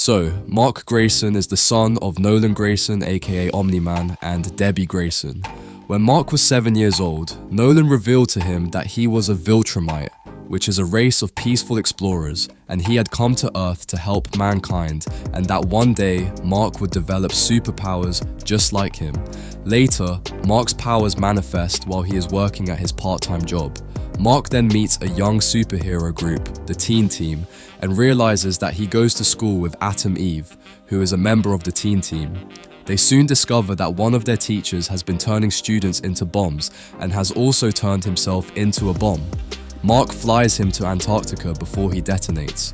So, Mark Grayson is the son of Nolan Grayson, aka Omni-Man, and Debbie Grayson. When Mark was 7 years old, Nolan revealed to him that he was a Viltrumite, which is a race of peaceful explorers, and he had come to Earth to help mankind, and that one day, Mark would develop superpowers just like him. Later, Mark's powers manifest while he is working at his part-time job. Mark then meets a young superhero group, the Teen Team, and realizes that he goes to school with Atom Eve, who is a member of the Teen Team. They soon discover that one of their teachers has been turning students into bombs and has also turned himself into a bomb. Mark flies him to Antarctica before he detonates.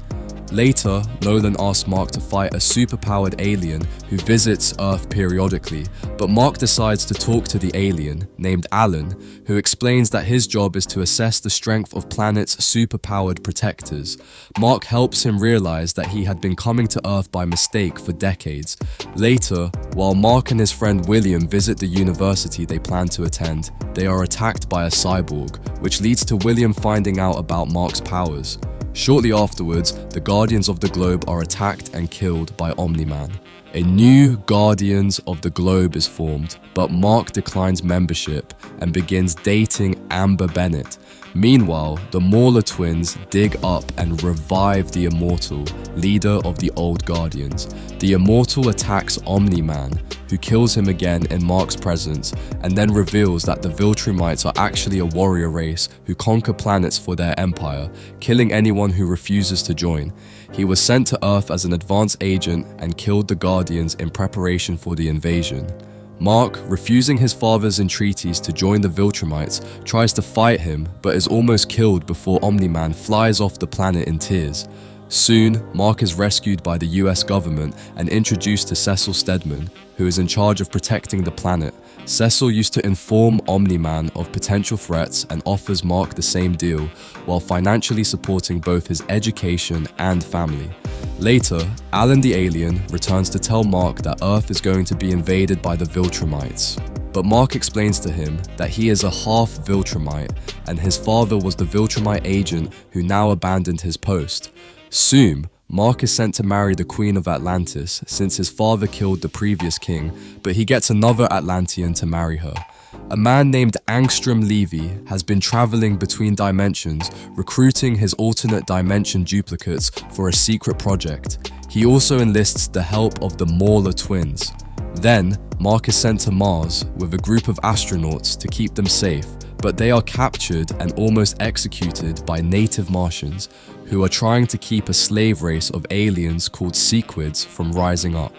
Later, Nolan asks Mark to fight a superpowered alien who visits Earth periodically, but Mark decides to talk to the alien, named Alan, who explains that his job is to assess the strength of planets' superpowered protectors. Mark helps him realize that he had been coming to Earth by mistake for decades. Later, while Mark and his friend William visit the university they plan to attend, they are attacked by a cyborg, which leads to William finding out about Mark's powers. Shortly afterwards, the Guardians of the Globe are attacked and killed by Omni-Man. A new Guardians of the Globe is formed, but Mark declines membership and begins dating Amber Bennett. Meanwhile, the Mauler twins dig up and revive the Immortal, leader of the old Guardians. The Immortal attacks Omni-Man, who kills him again in Mark's presence, and then reveals that the Viltrumites are actually a warrior race who conquer planets for their empire, killing anyone who refuses to join. He was sent to Earth as an advanced agent and killed the Guardians in preparation for the invasion. Mark, refusing his father's entreaties to join the Viltrumites, tries to fight him but is almost killed before Omni-Man flies off the planet in tears. Soon, Mark is rescued by the US government and introduced to Cecil Stedman, who is in charge of protecting the planet. Cecil used to inform Omni-Man of potential threats and offers Mark the same deal, while financially supporting both his education and family. Later, Alan the alien returns to tell Mark that Earth is going to be invaded by the Viltrumites. But Mark explains to him that he is a half Viltrumite, and his father was the Viltrumite agent who now abandoned his post. Soon, Mark is sent to marry the Queen of Atlantis since his father killed the previous king, but he gets another Atlantean to marry her. A man named Angstrom Levy has been traveling between dimensions, recruiting his alternate dimension duplicates for a secret project. He also enlists the help of the Mauler twins. Then, Mark is sent to Mars with a group of astronauts to keep them safe, but they are captured and almost executed by native Martians, who are trying to keep a slave race of aliens called Sequids from rising up.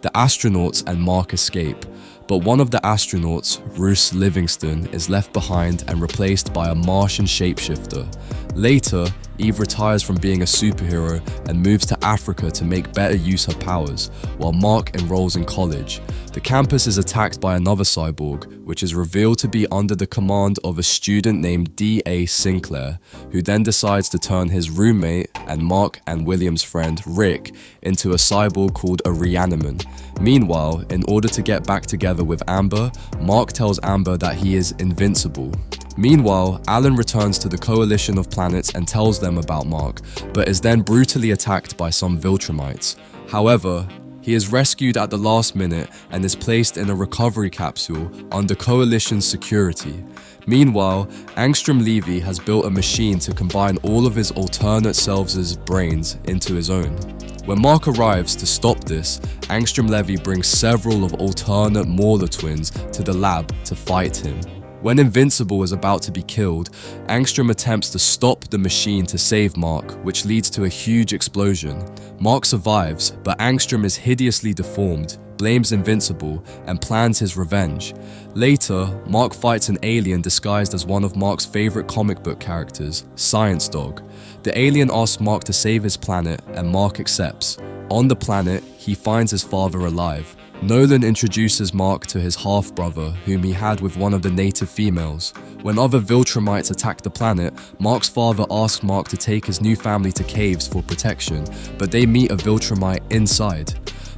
The astronauts and Mark escape, but one of the astronauts, Bruce Livingston, is left behind and replaced by a Martian shapeshifter. Later, Eve retires from being a superhero and moves to Africa to make better use of her powers, while Mark enrolls in college. The campus is attacked by another cyborg, which is revealed to be under the command of a student named D.A. Sinclair, who then decides to turn his roommate and Mark and William's friend Rick into a cyborg called a Reanimen. Meanwhile, in order to get back together with Amber, Mark tells Amber that he is invincible. Meanwhile, Alan returns to the coalition of planets and tells them about Mark, but is then brutally attacked by some Viltrumites. However, he is rescued at the last minute and is placed in a recovery capsule under coalition's security. Meanwhile, Angstrom Levy has built a machine to combine all of his alternate selves' brains into his own. When Mark arrives to stop this, Angstrom Levy brings several of alternate Mauler twins to the lab to fight him. When Invincible is about to be killed, Angstrom attempts to stop the machine to save Mark, which leads to a huge explosion. Mark survives, but Angstrom is hideously deformed, blames Invincible, and plans his revenge. Later, Mark fights an alien disguised as one of Mark's favorite comic book characters, Science Dog. The alien asks Mark to save his planet, and Mark accepts. On the planet, he finds his father alive. Nolan introduces Mark to his half-brother, whom he had with one of the native females. When other Viltrumites attack the planet, Mark's father asks Mark to take his new family to caves for protection, but they meet a Viltrumite inside.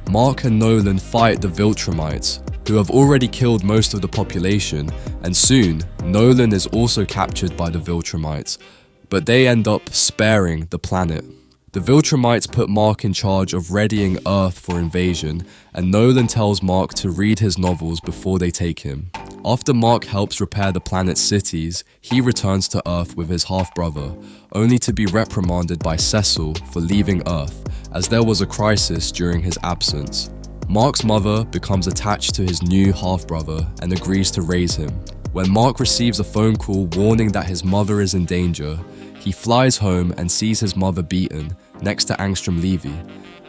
Mark and Nolan fight the Viltrumites, who have already killed most of the population, and soon, Nolan is also captured by the Viltrumites, but they end up sparing the planet. The Viltrumites put Mark in charge of readying Earth for invasion, and Nolan tells Mark to read his novels before they take him. After Mark helps repair the planet's cities, he returns to Earth with his half-brother, only to be reprimanded by Cecil for leaving Earth, as there was a crisis during his absence. Mark's mother becomes attached to his new half-brother and agrees to raise him. When Mark receives a phone call warning that his mother is in danger, he flies home and sees his mother beaten, next to Angstrom Levy.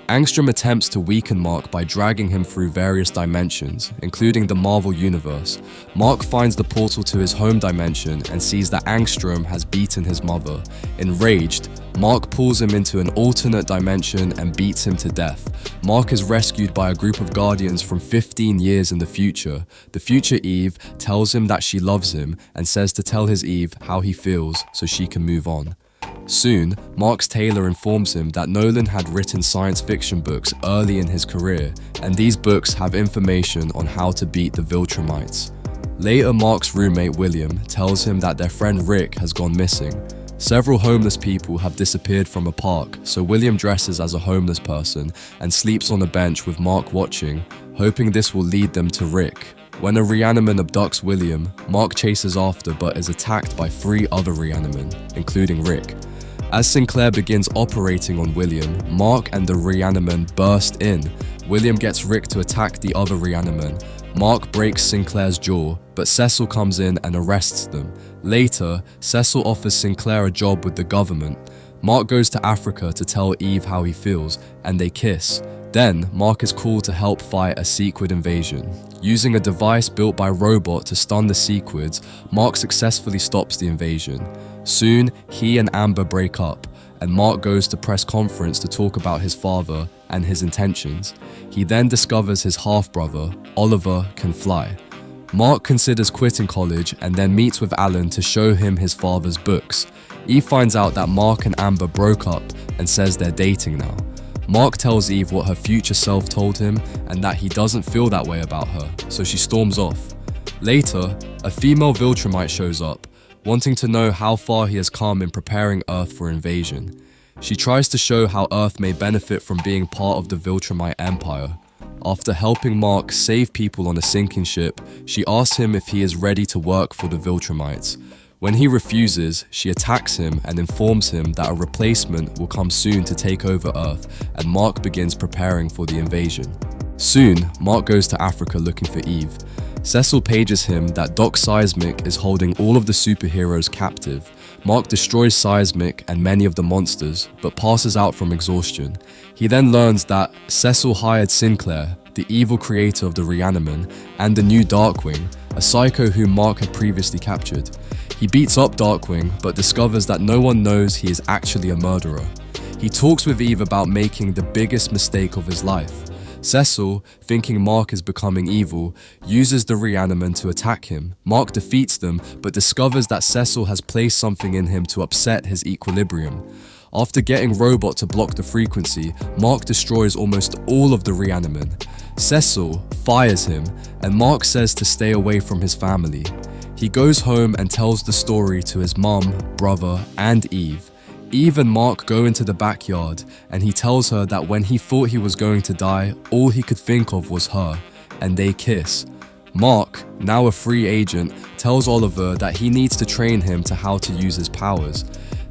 Angstrom attempts to weaken Mark by dragging him through various dimensions, including the Marvel Universe. Mark finds the portal to his home dimension and sees that Angstrom has beaten his mother. Enraged, Mark pulls him into an alternate dimension and beats him to death. Mark is rescued by a group of guardians from 15 years in the future. The future Eve tells him that she loves him and says to tell his Eve how he feels so she can move on. Soon, Mark's tailor informs him that Nolan had written science fiction books early in his career, and these books have information on how to beat the Viltrumites. Later, Mark's roommate William tells him that their friend Rick has gone missing. Several homeless people have disappeared from a park, so William dresses as a homeless person and sleeps on a bench with Mark watching, hoping this will lead them to Rick. When a Reanimen abducts William, Mark chases after but is attacked by 3 other Reanimen, including Rick. As Sinclair begins operating on William, Mark and the Reanimen burst in. William gets Rick to attack the other Reanimen. Mark breaks Sinclair's jaw, but Cecil comes in and arrests them. Later, Cecil offers Sinclair a job with the government. Mark goes to Africa to tell Eve how he feels, and they kiss. Then, Mark is called to help fight a Sequid invasion. Using a device built by Robot to stun the Sequids, Mark successfully stops the invasion. Soon, he and Amber break up, and Mark goes to press conference to talk about his father and his intentions. He then discovers his half-brother, Oliver, can fly. Mark considers quitting college and then meets with Alan to show him his father's books. Eve finds out that Mark and Amber broke up and says they're dating now. Mark tells Eve what her future self told him and that he doesn't feel that way about her, so she storms off. Later, a female Viltrumite shows up, wanting to know how far he has come in preparing Earth for invasion. She tries to show how Earth may benefit from being part of the Viltrumite Empire. After helping Mark save people on a sinking ship, she asks him if he is ready to work for the Viltrumites. When he refuses, she attacks him and informs him that a replacement will come soon to take over Earth, and Mark begins preparing for the invasion. Soon, Mark goes to Africa looking for Eve. Cecil pages him that Doc Seismic is holding all of the superheroes captive. Mark destroys Seismic and many of the monsters, but passes out from exhaustion. He then learns that Cecil hired Sinclair, the evil creator of the Reanimen, and the new Darkwing, a psycho whom Mark had previously captured. He beats up Darkwing, but discovers that no one knows he is actually a murderer. He talks with Eve about making the biggest mistake of his life. Cecil, thinking Mark is becoming evil, uses the Reanimen to attack him. Mark defeats them, but discovers that Cecil has placed something in him to upset his equilibrium. After getting Robot to block the frequency, Mark destroys almost all of the Reanimen. Cecil fires him, and Mark says to stay away from his family. He goes home and tells the story to his mum, brother, and Eve. Eve and Mark go into the backyard, and he tells her that when he thought he was going to die, all he could think of was her, and they kiss. Mark, now a free agent, tells Oliver that he needs to train him to how to use his powers.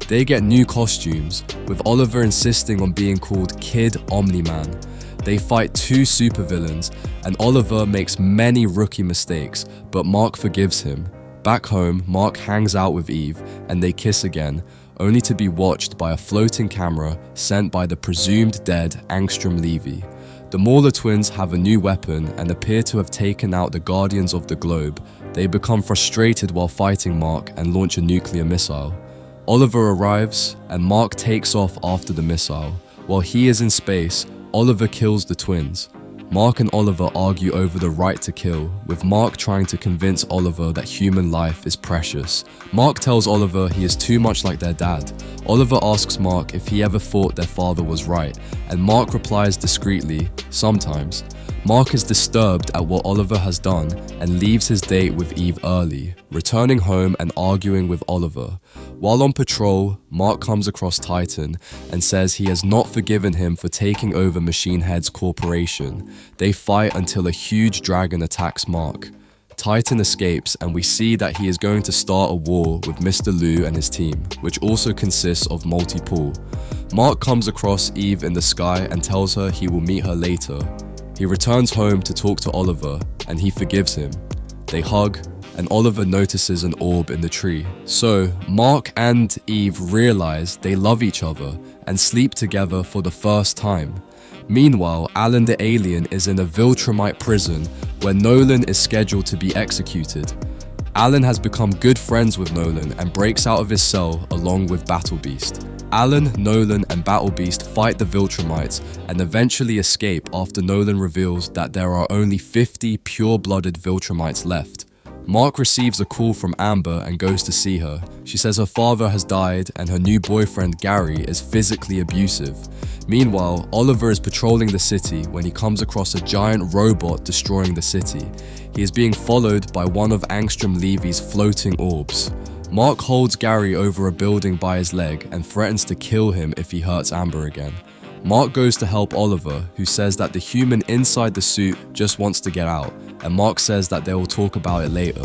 They get new costumes, with Oliver insisting on being called Kid Omni-Man. They fight 2 supervillains, and Oliver makes many rookie mistakes, but Mark forgives him. Back home, Mark hangs out with Eve, and they kiss again, only to be watched by a floating camera sent by the presumed dead Angstrom Levy. The Mauler twins have a new weapon and appear to have taken out the Guardians of the Globe. They become frustrated while fighting Mark and launch a nuclear missile. Oliver arrives, and Mark takes off after the missile. While he is in space, Oliver kills the twins. Mark and Oliver argue over the right to kill, with Mark trying to convince Oliver that human life is precious. Mark tells Oliver he is too much like their dad. Oliver asks Mark if he ever thought their father was right, and Mark replies discreetly, sometimes. Mark is disturbed at what Oliver has done and leaves his date with Eve early, returning home and arguing with Oliver. While on patrol, Mark comes across Titan and says he has not forgiven him for taking over Machine Head's corporation. They fight until a huge dragon attacks Mark. Titan escapes and we see that he is going to start a war with Mr. Liu and his team, which also consists of Multi-Pool. Mark comes across Eve in the sky and tells her he will meet her later. He returns home to talk to Oliver and he forgives him. They hug and Oliver notices an orb in the tree. So Mark and Eve realize they love each other and sleep together for the first time. Meanwhile, Alan the alien is in a Viltrumite prison where Nolan is scheduled to be executed. Alan has become good friends with Nolan and breaks out of his cell along with Battle Beast. Alan, Nolan and Battle Beast fight the Viltrumites and eventually escape after Nolan reveals that there are only 50 pure-blooded Viltrumites left. Mark receives a call from Amber and goes to see her. She says her father has died and her new boyfriend Gary is physically abusive. Meanwhile, Oliver is patrolling the city when he comes across a giant robot destroying the city. He is being followed by one of Angstrom Levy's floating orbs. Mark holds Gary over a building by his leg and threatens to kill him if he hurts Amber again. Mark goes to help Oliver, who says that the human inside the suit just wants to get out, and Mark says that they will talk about it later.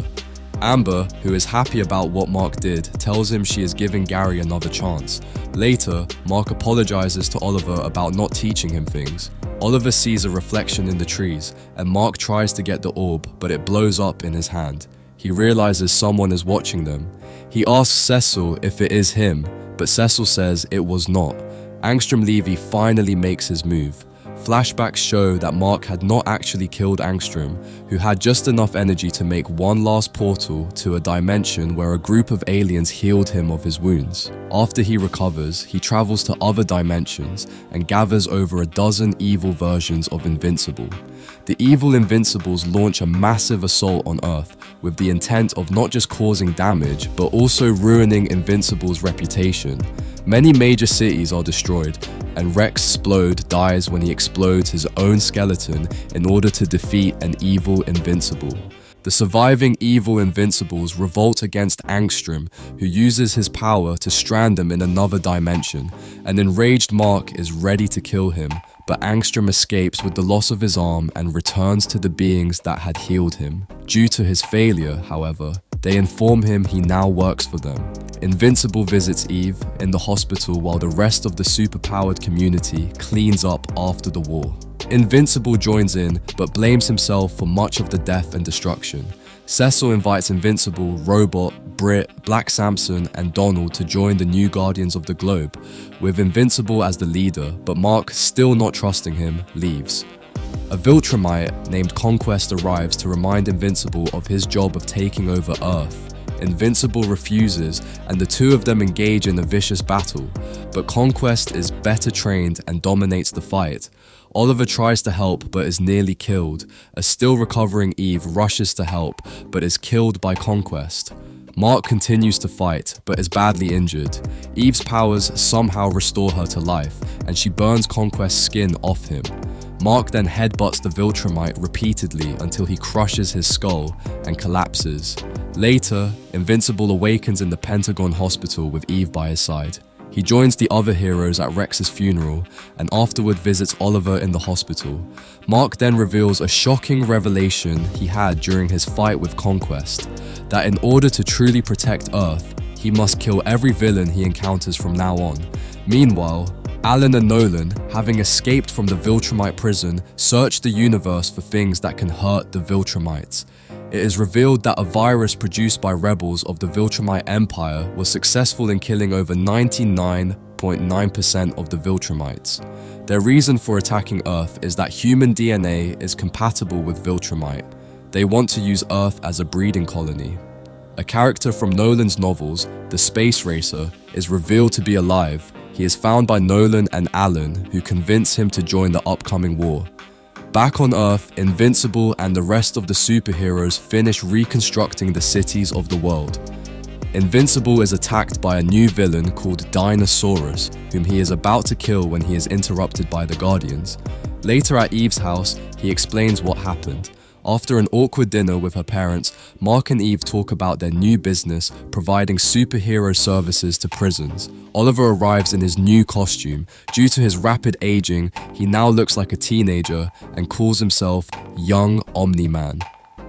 Amber, who is happy about what Mark did, tells him she is giving Gary another chance. Later, Mark apologizes to Oliver about not teaching him things. Oliver sees a reflection in the trees, and Mark tries to get the orb, but it blows up in his hand. He realizes someone is watching them. He asks Cecil if it is him, but Cecil says it was not. Angstrom Levy finally makes his move. Flashbacks show that Mark had not actually killed Angstrom, who had just enough energy to make one last portal to a dimension where a group of aliens healed him of his wounds. After he recovers, he travels to other dimensions and gathers over a dozen evil versions of Invincible. The evil Invincibles launch a massive assault on Earth with the intent of not just causing damage, but also ruining Invincible's reputation. Many major cities are destroyed, and Rex Splode dies when he explodes his own skeleton in order to defeat an evil Invincible. The surviving evil Invincibles revolt against Angstrom, who uses his power to strand them in another dimension. An enraged Mark is ready to kill him, but Angstrom escapes with the loss of his arm and returns to the beings that had healed him. Due to his failure, however, they inform him he now works for them. Invincible visits Eve in the hospital while the rest of the superpowered community cleans up after the war. Invincible joins in, but blames himself for much of the death and destruction. Cecil invites Invincible, Robot, Brit, Black Samson, and Donald to join the new Guardians of the Globe, with Invincible as the leader, but Mark, still not trusting him, leaves. A Viltrumite named Conquest arrives to remind Invincible of his job of taking over Earth. Invincible refuses, and the two of them engage in a vicious battle, but Conquest is better trained and dominates the fight. Oliver tries to help but is nearly killed. A still recovering Eve rushes to help but is killed by Conquest. Mark continues to fight but is badly injured. Eve's powers somehow restore her to life and she burns Conquest's skin off him. Mark then headbutts the Viltrumite repeatedly until he crushes his skull and collapses. Later, Invincible awakens in the Pentagon hospital with Eve by his side. He joins the other heroes at Rex's funeral and afterward visits Oliver in the hospital. Mark then reveals a shocking revelation he had during his fight with Conquest, that in order to truly protect Earth, he must kill every villain he encounters from now on. Meanwhile, Alan and Nolan, having escaped from the Viltrumite prison, search the universe for things that can hurt the Viltrumites. It is revealed that a virus produced by rebels of the Viltrumite Empire was successful in killing over 99.9% of the Viltrumites. Their reason for attacking Earth is that human DNA is compatible with Viltrumite. They want to use Earth as a breeding colony. A character from Nolan's novels, the Space Racer, is revealed to be alive. He is found by Nolan and Alan, who convince him to join the upcoming war. Back on Earth, Invincible and the rest of the superheroes finish reconstructing the cities of the world. Invincible is attacked by a new villain called Dinosaurus, whom he is about to kill when he is interrupted by the Guardians. Later at Eve's house, he explains what happened. After an awkward dinner with her parents, Mark and Eve talk about their new business, providing superhero services to prisons. Oliver arrives in his new costume. Due to his rapid aging, he now looks like a teenager and calls himself Young Omni-Man.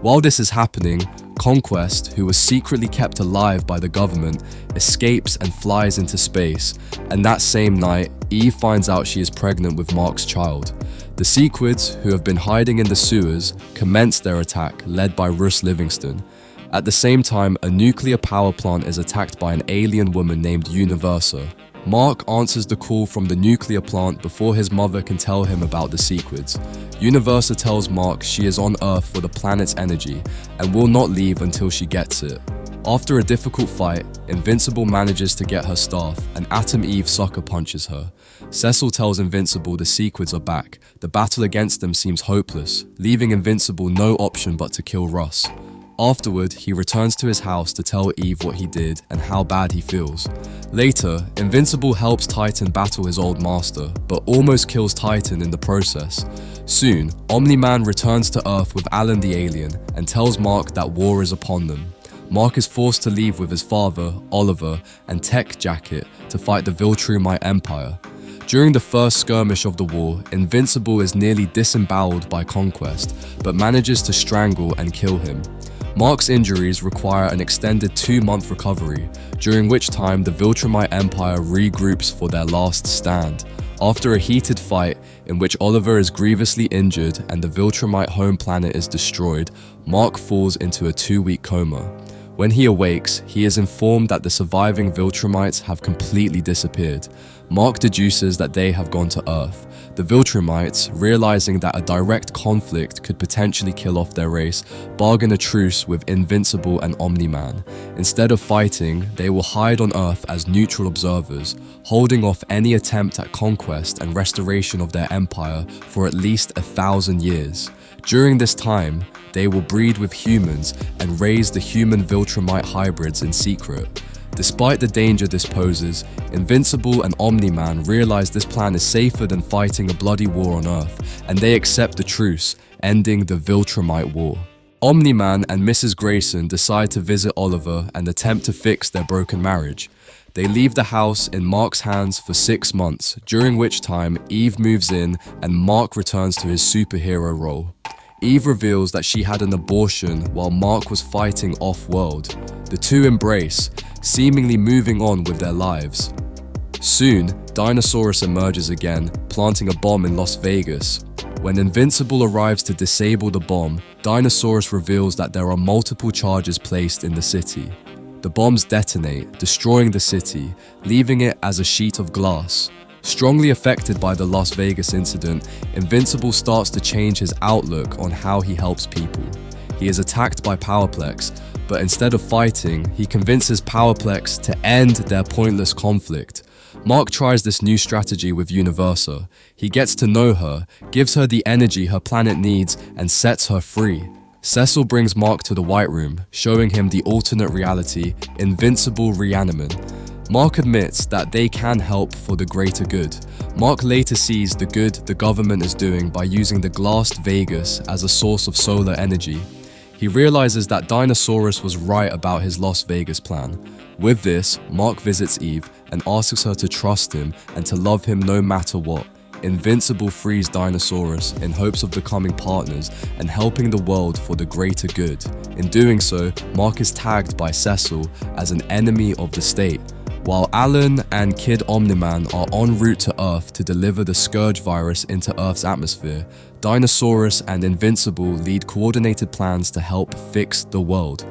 While this is happening, Conquest, who was secretly kept alive by the government, escapes and flies into space, and that same night, Eve finds out she is pregnant with Mark's child. The Sequids, who have been hiding in the sewers, commence their attack, led by Russ Livingston. At the same time, a nuclear power plant is attacked by an alien woman named Universa. Mark answers the call from the nuclear plant before his mother can tell him about the Sequids. Universa tells Mark she is on Earth for the planet's energy and will not leave until she gets it. After a difficult fight, Invincible manages to get her staff, and Atom Eve sucker punches her. Cecil tells Invincible the Sequids are back. The battle against them seems hopeless, leaving Invincible no option but to kill Russ. Afterward, he returns to his house to tell Eve what he did and how bad he feels. Later, Invincible helps Titan battle his old master, but almost kills Titan in the process. Soon, Omni-Man returns to Earth with Alan the alien and tells Mark that war is upon them. Mark is forced to leave with his father, Oliver, and Tech Jacket to fight the Viltrumite Empire. During the first skirmish of the war, Invincible is nearly disemboweled by Conquest, but manages to strangle and kill him. Mark's injuries require an extended 2-month recovery, during which time the Viltrumite Empire regroups for their last stand. After a heated fight, in which Oliver is grievously injured and the Viltrumite home planet is destroyed, Mark falls into a 2-week coma. When he awakes, he is informed that the surviving Viltrumites have completely disappeared. Mark deduces that they have gone to Earth. The Viltrumites, realizing that a direct conflict could potentially kill off their race, bargain a truce with Invincible and Omni-Man. Instead of fighting, they will hide on Earth as neutral observers, holding off any attempt at conquest and restoration of their empire for at least 1,000 years. During this time, they will breed with humans and raise the human Viltrumite hybrids in secret. Despite the danger this poses, Invincible and Omni-Man realize this plan is safer than fighting a bloody war on Earth, and they accept the truce, ending the Viltrumite War. Omni-Man and Mrs. Grayson decide to visit Oliver and attempt to fix their broken marriage. They leave the house in Mark's hands for 6 months, during which time Eve moves in and Mark returns to his superhero role. Eve reveals that she had an abortion while Mark was fighting off-world. The two embrace, seemingly moving on with their lives. Soon, Dinosaurus emerges again, planting a bomb in Las Vegas. When Invincible arrives to disable the bomb, Dinosaurus reveals that there are multiple charges placed in the city. The bombs detonate, destroying the city, leaving it as a sheet of glass. Strongly affected by the Las Vegas incident, Invincible starts to change his outlook on how he helps people. He is attacked by Powerplex, but instead of fighting, he convinces Powerplex to end their pointless conflict. Mark tries this new strategy with Universa. He gets to know her, gives her the energy her planet needs, and sets her free. Cecil brings Mark to the White Room, showing him the alternate reality, Invincible Reanimen. Mark admits that they can help for the greater good. Mark later sees the good the government is doing by using the glassed Vegas as a source of solar energy. He realizes that Dinosaurus was right about his Las Vegas plan. With this, Mark visits Eve and asks her to trust him and to love him no matter what. Invincible frees Dinosaurus in hopes of becoming partners and helping the world for the greater good. In doing so, Mark is tagged by Cecil as an enemy of the state. While Alan and Kid Omni-Man are en route to Earth to deliver the Scourge virus into Earth's atmosphere, Dinosaurus and Invincible lead coordinated plans to help fix the world.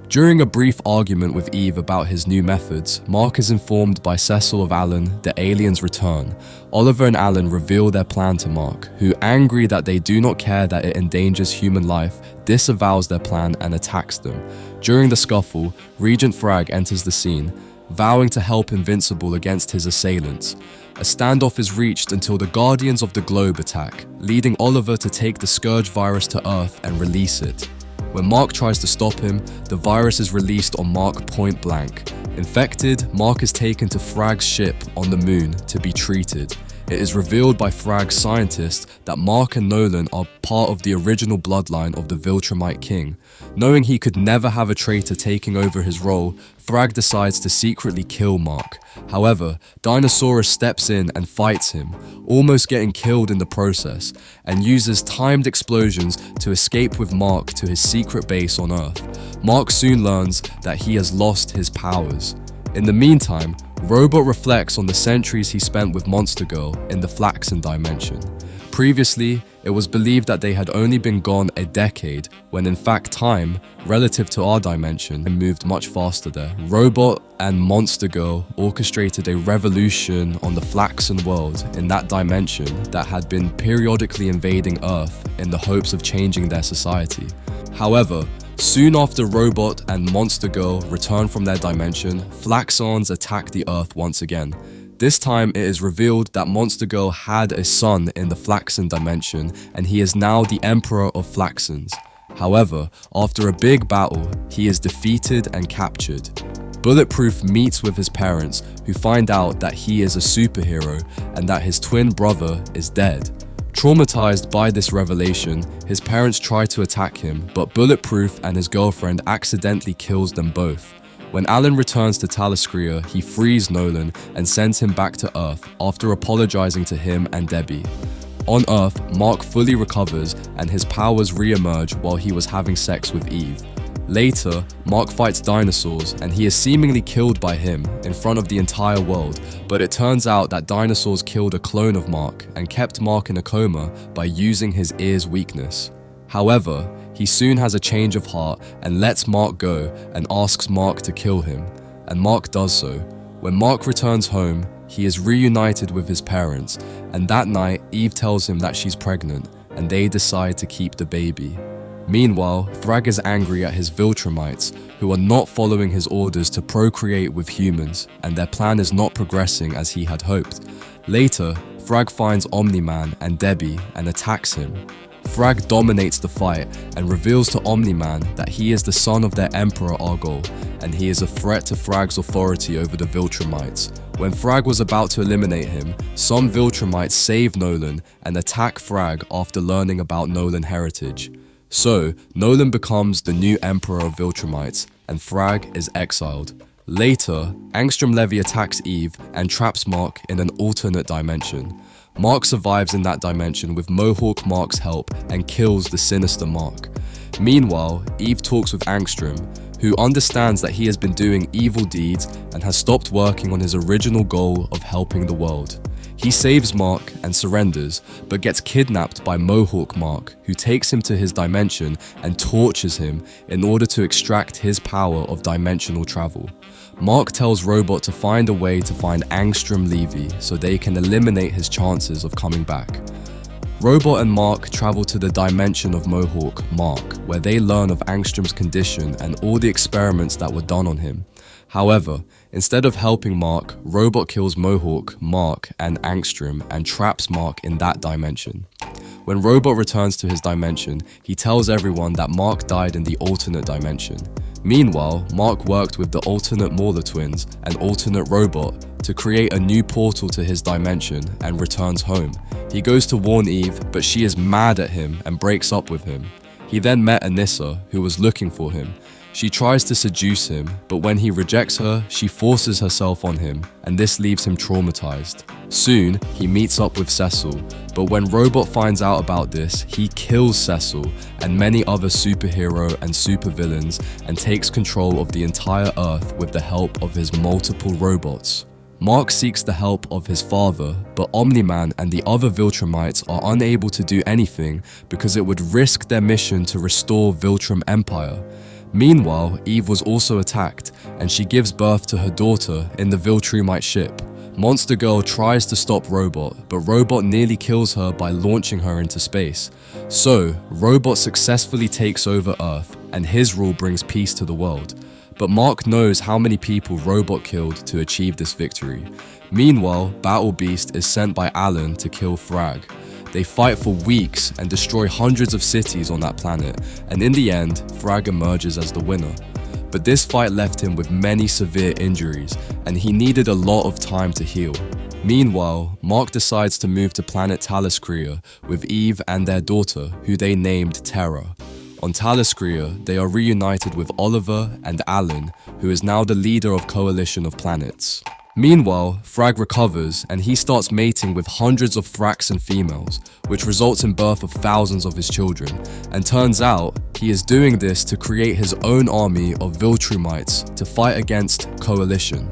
During a brief argument with Eve about his new methods, Mark is informed by Cecil of Alan the aliens return. Oliver and Alan reveal their plan to Mark, who, angry that they do not care that it endangers human life, disavows their plan and attacks them. During the scuffle, Regent Thragg enters the scene, vowing to help Invincible against his assailants. A standoff is reached until the Guardians of the Globe attack, leading Oliver to take the Scourge virus to Earth and release it. When Mark tries to stop him, the virus is released on Mark point blank. Infected, Mark is taken to Thragg's ship on the moon to be treated. It is revealed by Thragg's scientists that Mark and Nolan are part of the original bloodline of the Viltrumite king. Knowing he could never have a traitor taking over his role, Thragg decides to secretly kill Mark. However, Dinosaurus steps in and fights him, almost getting killed in the process, and uses timed explosions to escape with Mark to his secret base on Earth. Mark soon learns that he has lost his powers. In the meantime, Robot reflects on the centuries he spent with Monster Girl in the Flaxan dimension. Previously, it was believed that they had only been gone a decade, when in fact time, relative to our dimension, moved much faster there. Robot and Monster Girl orchestrated a revolution on the Flaxan world in that dimension that had been periodically invading Earth in the hopes of changing their society. However, soon after Robot and Monster Girl return from their dimension, Flaxans attack the Earth once again. This time it is revealed that Monster Girl had a son in the Flaxan dimension and he is now the Emperor of Flaxans. However, after a big battle, he is defeated and captured. Bulletproof meets with his parents, who find out that he is a superhero and that his twin brother is dead. Traumatized by this revelation, his parents try to attack him, but Bulletproof and his girlfriend accidentally kills them both. When Alan returns to Taliscria, he frees Nolan and sends him back to Earth after apologizing to him and Debbie. On Earth, Mark fully recovers and his powers re-emerge while he was having sex with Eve. Later, Mark fights dinosaurs and he is seemingly killed by him in front of the entire world, but it turns out that dinosaurs killed a clone of Mark and kept Mark in a coma by using his ear's weakness. However, he soon has a change of heart and lets Mark go and asks Mark to kill him, and Mark does so. When Mark returns home, he is reunited with his parents, and that night Eve tells him that she's pregnant and they decide to keep the baby. Meanwhile, Thragg is angry at his Viltrumites, who are not following his orders to procreate with humans, and their plan is not progressing as he had hoped. Later, Thragg finds Omni-Man and Debbie and attacks him. Thragg dominates the fight and reveals to Omni-Man that he is the son of their Emperor Argol, and he is a threat to Thragg's authority over the Viltrumites. When Thragg was about to eliminate him, some Viltrumites save Nolan and attack Thragg after learning about Nolan heritage. So, Nolan becomes the new Emperor of Viltrumites, and Thragg is exiled. Later, Angstrom Levy attacks Eve and traps Mark in an alternate dimension. Mark survives in that dimension with Mohawk Mark's help and kills the sinister Mark. Meanwhile, Eve talks with Angstrom, who understands that he has been doing evil deeds and has stopped working on his original goal of helping the world. He saves Mark and surrenders, but gets kidnapped by Mohawk Mark, who takes him to his dimension and tortures him in order to extract his power of dimensional travel. Mark tells Robot to find a way to find Angstrom Levy so they can eliminate his chances of coming back. Robot and Mark travel to the dimension of Mohawk Mark, where they learn of Angstrom's condition and all the experiments that were done on him. However, instead of helping Mark, Robot kills Mohawk, Mark, and Angstrom and traps Mark in that dimension. When Robot returns to his dimension, he tells everyone that Mark died in the alternate dimension. Meanwhile, Mark worked with the alternate Mauler twins and alternate Robot to create a new portal to his dimension and returns home. He goes to warn Eve, but she is mad at him and breaks up with him. He then met Anissa, who was looking for him. She tries to seduce him, but when he rejects her, she forces herself on him, and this leaves him traumatized. Soon, he meets up with Cecil, but when Robot finds out about this, he kills Cecil and many other superhero and supervillains and takes control of the entire Earth with the help of his multiple robots. Mark seeks the help of his father, but Omni-Man and the other Viltrumites are unable to do anything because it would risk their mission to restore Viltrum Empire. Meanwhile, Eve was also attacked, and she gives birth to her daughter in the Viltrumite ship. Monster Girl tries to stop Robot, but Robot nearly kills her by launching her into space. So, Robot successfully takes over Earth, and his rule brings peace to the world. But Mark knows how many people Robot killed to achieve this victory. Meanwhile, Battle Beast is sent by Alan to kill Thragg. They fight for weeks and destroy hundreds of cities on that planet, and in the end, Thragg emerges as the winner. But this fight left him with many severe injuries, and he needed a lot of time to heal. Meanwhile, Mark decides to move to planet Taliscria with Eve and their daughter, who they named Terra. On Taliscria, they are reunited with Oliver and Alan, who is now the leader of Coalition of Planets. Meanwhile, Thragg recovers and he starts mating with hundreds of Flaxan females, which results in birth of thousands of his children, and turns out he is doing this to create his own army of Viltrumites to fight against Coalition.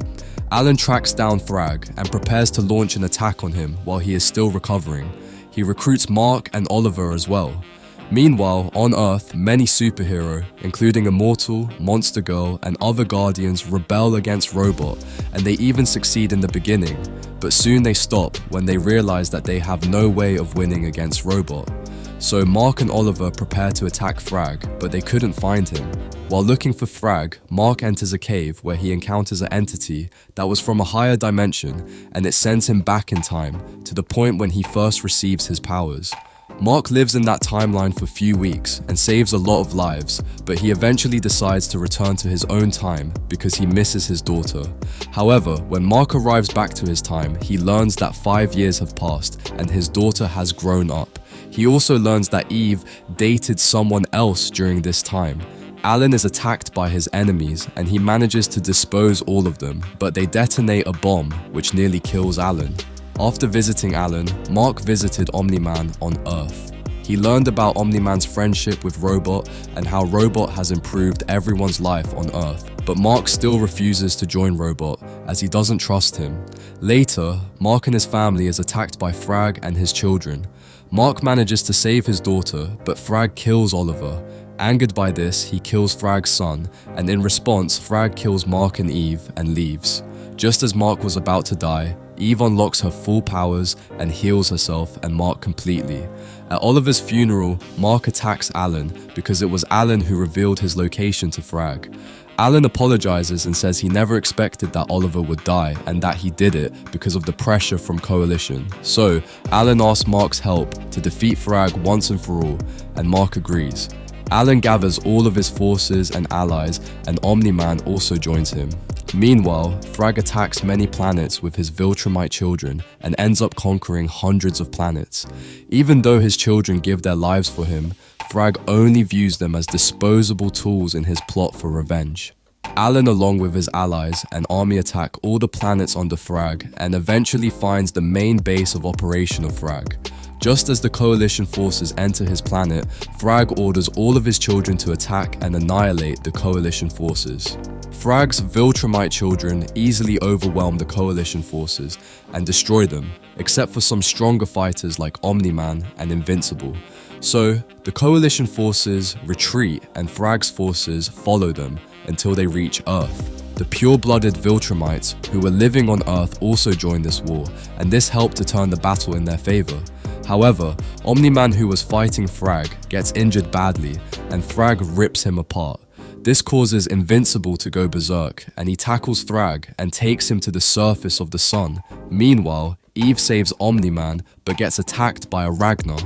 Alan tracks down Thragg and prepares to launch an attack on him while he is still recovering. He recruits Mark and Oliver as well. Meanwhile, on Earth, many superheroes, including Immortal, Monster Girl, and other Guardians rebel against Robot, and they even succeed in the beginning, but soon they stop when they realize that they have no way of winning against Robot. So Mark and Oliver prepare to attack Thragg, but they couldn't find him. While looking for Thragg, Mark enters a cave where he encounters an entity that was from a higher dimension, and it sends him back in time, to the point when he first receives his powers. Mark lives in that timeline for a few weeks and saves a lot of lives, but he eventually decides to return to his own time because he misses his daughter. However, when Mark arrives back to his time, he learns that 5 years have passed and his daughter has grown up. He also learns that Eve dated someone else during this time. Alan is attacked by his enemies and he manages to dispose all of them, but they detonate a bomb which nearly kills Alan. After visiting Alan, Mark visited Omni-Man on Earth. He learned about Omni-Man's friendship with Robot and how Robot has improved everyone's life on Earth, but Mark still refuses to join Robot as he doesn't trust him. Later, Mark and his family is attacked by Thragg and his children. Mark manages to save his daughter, but Thragg kills Oliver. Angered by this, he kills Thragg's son, and in response, Thragg kills Mark and Eve and leaves. Just as Mark was about to die, Eve unlocks her full powers and heals herself and Mark completely. At Oliver's funeral, Mark attacks Alan because it was Alan who revealed his location to Thragg. Alan apologizes and says he never expected that Oliver would die and that he did it because of the pressure from Coalition. So, Alan asks Mark's help to defeat Thragg once and for all, and Mark agrees. Alan gathers all of his forces and allies, and Omni-Man also joins him. Meanwhile, Thragg attacks many planets with his Viltrumite children and ends up conquering hundreds of planets. Even though his children give their lives for him, Thragg only views them as disposable tools in his plot for revenge. Alan, along with his allies, and army attack all the planets under Thragg and eventually finds the main base of operation of Thragg. Just as the Coalition forces enter his planet, Thragg orders all of his children to attack and annihilate the Coalition forces. Thragg's Viltrumite children easily overwhelm the Coalition forces and destroy them, except for some stronger fighters like Omni-Man and Invincible. So, the Coalition forces retreat and Thragg's forces follow them until they reach Earth. The pure-blooded Viltrumites who were living on Earth also joined this war, and this helped to turn the battle in their favor. However, Omni-Man, who was fighting Thragg, gets injured badly, and Thragg rips him apart. This causes Invincible to go berserk, and he tackles Thragg and takes him to the surface of the sun. Meanwhile, Eve saves Omni-Man, but gets attacked by a Ragnar.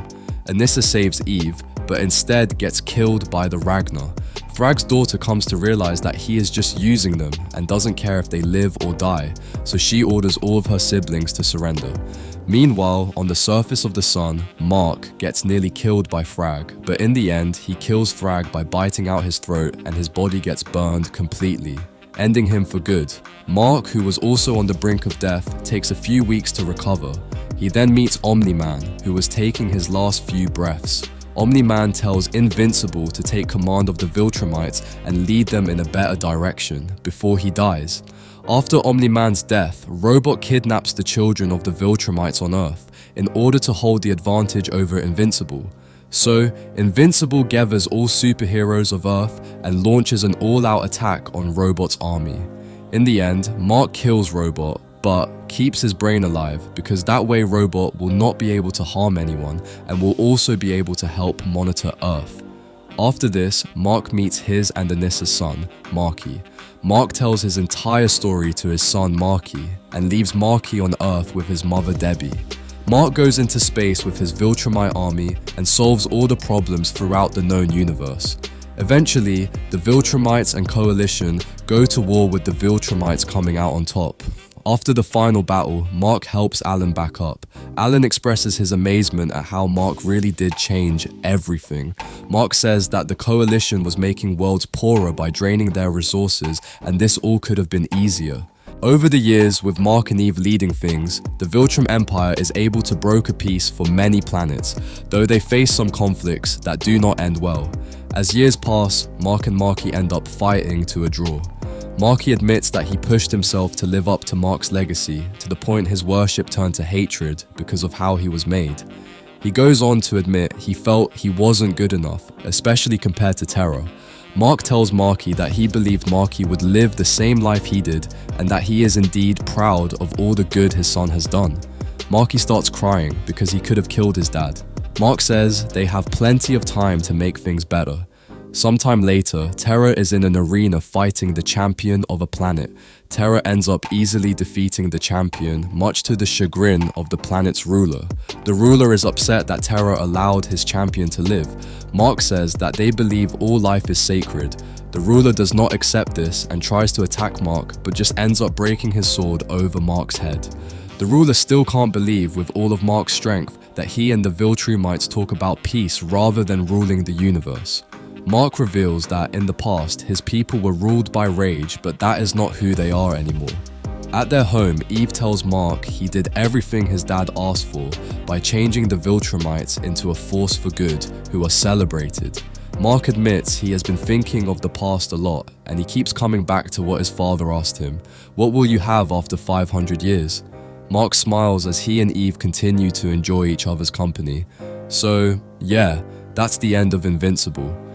Anissa saves Eve, but instead gets killed by the Ragnar. Thragg's daughter comes to realize that he is just using them and doesn't care if they live or die, so she orders all of her siblings to surrender. Meanwhile, on the surface of the sun, Mark gets nearly killed by Thragg, but in the end, he kills Thragg by biting out his throat and his body gets burned completely, ending him for good. Mark, who was also on the brink of death, takes a few weeks to recover. He then meets Omni-Man, who was taking his last few breaths. Omni-Man tells Invincible to take command of the Viltrumites and lead them in a better direction before he dies. After Omni-Man's death, Robot kidnaps the children of the Viltrumites on Earth in order to hold the advantage over Invincible. So, Invincible gathers all superheroes of Earth and launches an all-out attack on Robot's army. In the end, Mark kills Robot, but keeps his brain alive because that way Robot will not be able to harm anyone and will also be able to help monitor Earth. After this, Mark meets his and Anissa's son, Marky. Mark tells his entire story to his son Marky and leaves Marky on Earth with his mother Debbie. Mark goes into space with his Viltrumite army and solves all the problems throughout the known universe. Eventually, the Viltrumites and Coalition go to war with the Viltrumites coming out on top. After the final battle, Mark helps Alan back up. Alan expresses his amazement at how Mark really did change everything. Mark says that the Coalition was making worlds poorer by draining their resources, and this all could have been easier. Over the years, with Mark and Eve leading things, the Viltrum Empire is able to broker peace for many planets, though they face some conflicts that do not end well. As years pass, Mark and Marky end up fighting to a draw. Marky admits that he pushed himself to live up to Mark's legacy, to the point his worship turned to hatred because of how he was made. He goes on to admit he felt he wasn't good enough, especially compared to Terra. Mark tells Marky that he believed Marky would live the same life he did, and that he is indeed proud of all the good his son has done. Marky starts crying because he could have killed his dad. Mark says they have plenty of time to make things better. Sometime later, Terra is in an arena fighting the champion of a planet. Terra ends up easily defeating the champion, much to the chagrin of the planet's ruler. The ruler is upset that Terra allowed his champion to live. Mark says that they believe all life is sacred. The ruler does not accept this and tries to attack Mark, but just ends up breaking his sword over Mark's head. The ruler still can't believe, with all of Mark's strength, that he and the Viltrumites talk about peace rather than ruling the universe. Mark reveals that in the past, his people were ruled by rage, but that is not who they are anymore. At their home, Eve tells Mark he did everything his dad asked for by changing the Viltrumites into a force for good who are celebrated. Mark admits he has been thinking of the past a lot, and he keeps coming back to what his father asked him. What will you have after 500 years? Mark smiles as he and Eve continue to enjoy each other's company. So, yeah, that's the end of Invincible.